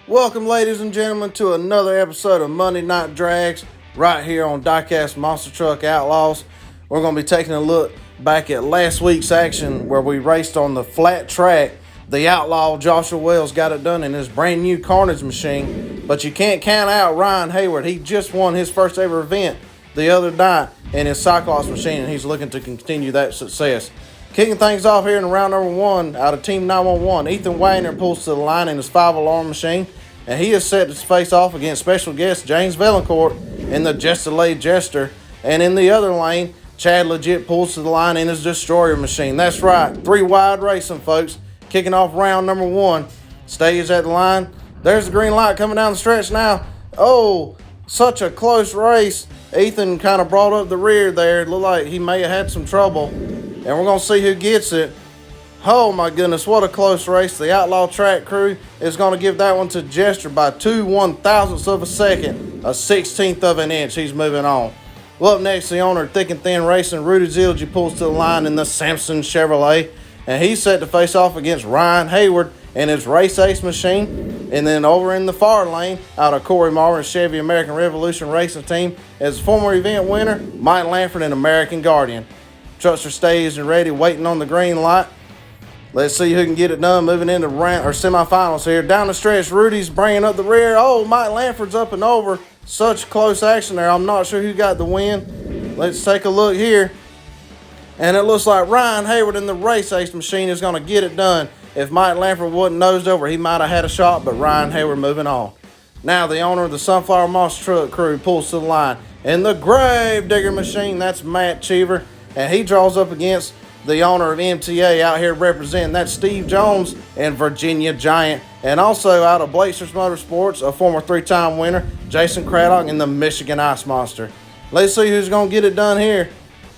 Welcome, ladies and gentlemen, to another episode of Monday Night Drags right here on Diecast Monster Truck Outlaws. We're going to be taking a look back at last week's action where we raced on the flat track. The Outlaw Joshua Wells got it done in his brand new Carnage machine, but you can't count out Ryan Hayward. He just won his first ever event the other night in his cyclops machine, and he's looking to continue that success. Kicking things off here in round number one, out of Team 911, Ethan Wagner pulls to the line in his 5-alarm machine, and he is set to face off against special guest James Valancourt in the Just Delayed Jester. And in the other lane, Chad Legit pulls to the line in his Destroyer machine. That's right, 3-wide racing, folks. Kicking off round number one, stays at the line. There's the green light coming down the stretch now. Oh, such a close race. Ethan kind of brought up the rear there. It looked like he may have had some trouble. And we're going to see who gets it. Oh my goodness, what a close race. The Outlaw Track crew is going to give that one to Jester by 2/1000ths of a second, a 16th of an inch. He's moving on. Well, up next, the owner of Thick and Thin Racing, Rudy pulls to the line in the Samson Chevrolet. And he's set to face off against Ryan Hayward in his Race Ace machine. And then over in the far lane, out of Corey Marvin's Chevy American Revolution Racing Team, is former event winner Mike Lanford and American Guardian. Truckster stays and ready, waiting on the green light. Let's see who can get it done. Moving into semifinals here. Down the stretch, Rudy's bringing up the rear. Oh, Mike Lanford's up and over. Such close action there. I'm not sure who got the win. Let's take a look here. And it looks like Ryan Hayward in the Race Ace machine is going to get it done. If Mike Lanford wasn't nosed over, he might have had a shot, but Ryan Hayward moving on. Now the owner of the Sunflower Monster Truck crew pulls to the line. In the Grave Digger machine, that's Matt Cheever. And he draws up against the owner of MTA out here representing. That's Steve Jones and Virginia Giant. And also out of Blazers Motorsports, a former 3-time winner, Jason Craddock in the Michigan Ice Monster. Let's see who's going to get it done here.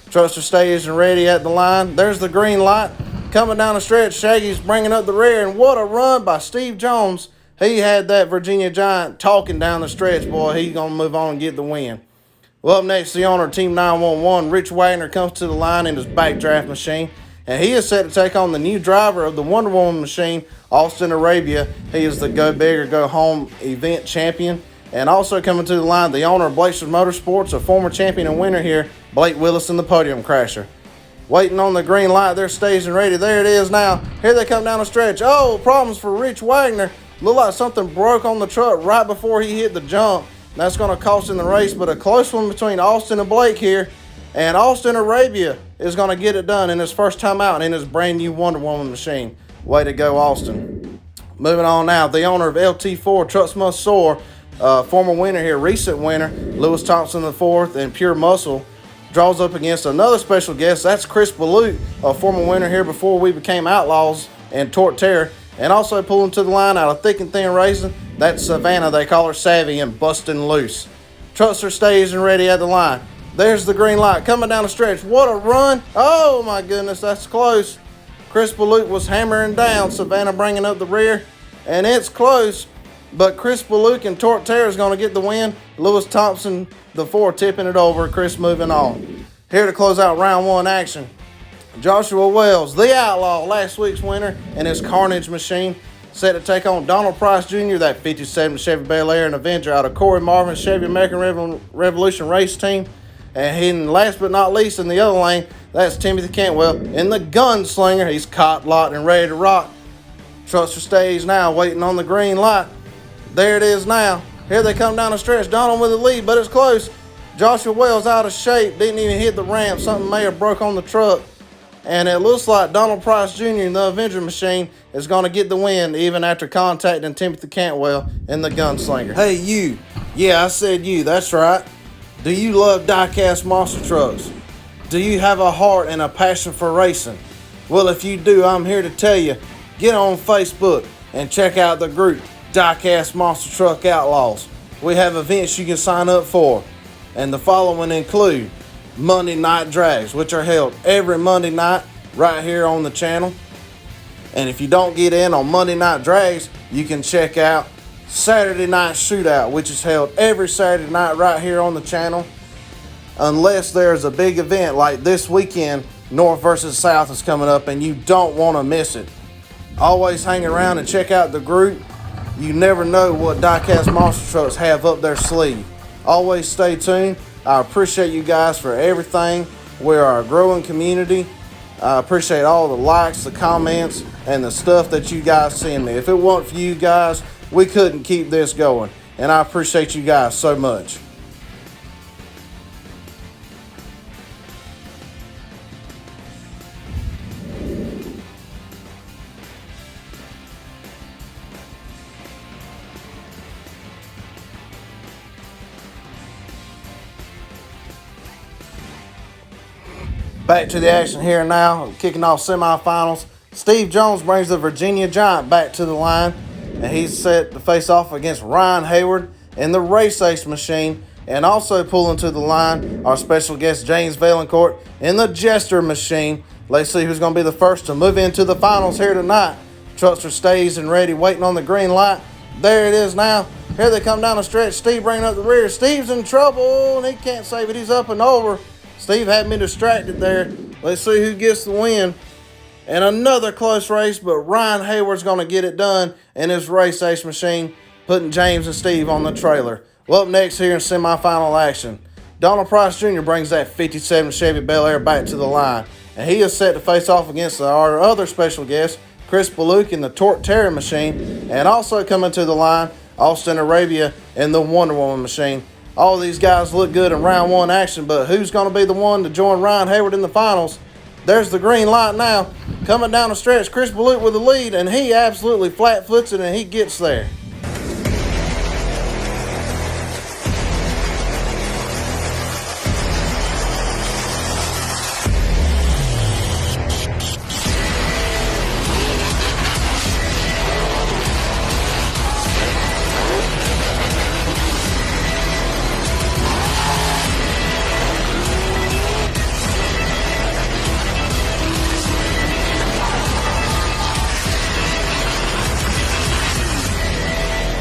Truckster stays and ready at the line. There's the green light. Coming down the stretch, Shaggy's bringing up the rear. And what a run by Steve Jones. He had that Virginia Giant talking down the stretch, boy. He's going to move on and get the win. Well, up next, the owner of Team 911, Rich Wagner, comes to the line in his backdraft machine. And he is set to take on the new driver of the Wonder Woman machine, Austin Arabia. He is the Go Big or Go Home event champion. And also coming to the line, the owner of Blazers Motorsports, a former champion and winner here, Blake Willis in the Podium Crasher. Waiting on the green light, they're staged and ready. There it is now. Here they come down the stretch. Oh, problems for Rich Wagner. Looked like something broke on the truck right before he hit the jump. That's going to cost him the race, but a close one between Austin and Blake here. And Austin Arabia is going to get it done in his first time out in his brand new Wonder Woman machine. Way to go, Austin. Moving on now, the owner of LT4 Trucks Must Soar, former winner here, recent winner, Lewis Thompson IV and Pure Muscle, draws up against another special guest. That's Chris Balute, a former winner here before we became Outlaws, and Torque Terror. And also pulling to the line out of Thick and Thin Racing, that's Savannah. They call her Savvy and Bustin' Loose. Truckster stays and ready at the line. There's the green light coming down the stretch. What a run. Oh my goodness, that's close. Chris Balute was hammering down. Savannah bringing up the rear. And it's close. But Chris Balute and Torque Terror is going to get the win. Lewis Thompson, the 4, tipping it over. Chris moving on. Here to close out round one action, Joshua Wells, the Outlaw, last week's winner in his Carnage machine, set to take on Donald Price Jr., that 57 Chevy Bel Air and Avenger out of Corey Marvin's Chevy American Revolution Race Team. And last but not least, in the other lane, that's Timothy Cantwell in the Gunslinger. He's caught, locked, and ready to rock. Truckster stays now, waiting on the green light. There it is now. Here they come down the stretch. Donald with the lead, but it's close. Joshua Wells out of shape, didn't even hit the ramp. Something may have broke on the truck. And it looks like Donald Price Jr. in the Avenger machine is going to get the win even after contacting Timothy Cantwell in the Gunslinger. Hey, you. Yeah, I said you. That's right. Do you love die-cast monster trucks? Do you have a heart and a passion for racing? Well, if you do, I'm here to tell you, get on Facebook and check out the group, Die-Cast Monster Truck Outlaws. We have events you can sign up for. And the following include Monday Night Drags, which are held every Monday night right here on the channel. And if you don't get in on Monday Night Drags, you can check out Saturday Night Shootout, which is held every Saturday night right here on the channel. Unless there's a big event like this weekend, North versus South is coming up and you don't want to miss it. Always hang around and check out the group. You never know what Diecast Monster Trucks have up their sleeve. Always stay tuned. I appreciate you guys for everything. We are a growing community. I appreciate all the likes, the comments, and the stuff that you guys send me. If it weren't for you guys, we couldn't keep this going. And I appreciate you guys so much. Back to the action here now, kicking off semifinals. Steve Jones brings the Virginia Giant back to the line, and he's set to face off against Ryan Hayward in the Race Ace Machine, and also pulling to the line our special guest James Valencourt in the Jester Machine. Let's see who's going to be the first to move into the finals here tonight. Truckster stays and ready, waiting on the green light. There it is now. Here they come down the stretch. Steve bringing up the rear. Steve's in trouble, and he can't save it. He's up and over. Steve had me distracted there. Let's see who gets the win. And another close race, but Ryan Hayward's going to get it done in his Race Ace Machine, putting James and Steve on the trailer. Well, up next here in semifinal action, Donald Price Jr. brings that 57 Chevy Bel Air back to the line, and he is set to face off against our other special guest, Chris Baluk in the Torque Terror Machine, and also coming to the line, Austin Arabia in the Wonder Woman Machine. All these guys look good in round one action, but who's going to be the one to join Ryan Hayward in the finals? There's the green light now. Coming down the stretch, Chris Baluk with the lead, and he absolutely flat-foots it, and he gets there.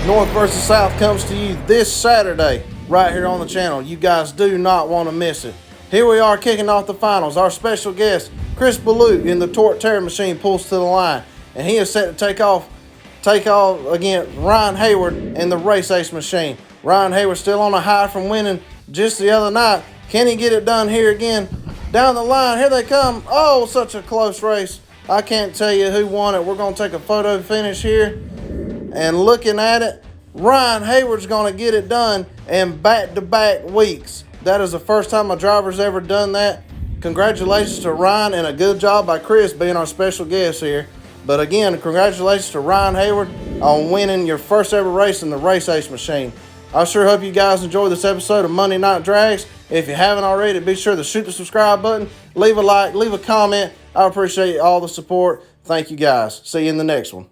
North versus South comes to you this Saturday right here on the channel. You guys do not want to miss it. Here we are kicking off the finals. Our special guest, Chris Baluk in the Torque Terror Machine, pulls to the line, and he is set to take off against Ryan Hayward in the Race Ace Machine. Ryan Hayward still on a high from winning just the other night. Can he get it done here again? Down the line, here they come. Oh, such a close race. I can't tell you who won it. We're going to take a photo finish here. And looking at it, Ryan Hayward's going to get it done in back-to-back weeks. That is the first time a driver's ever done that. Congratulations to Ryan, and a good job by Chris being our special guest here. But again, congratulations to Ryan Hayward on winning your first ever race in the Race Ace Machine. I sure hope you guys enjoyed this episode of Monday Night Drags. If you haven't already, be sure to shoot the subscribe button, leave a like, leave a comment. I appreciate all the support. Thank you guys. See you in the next one.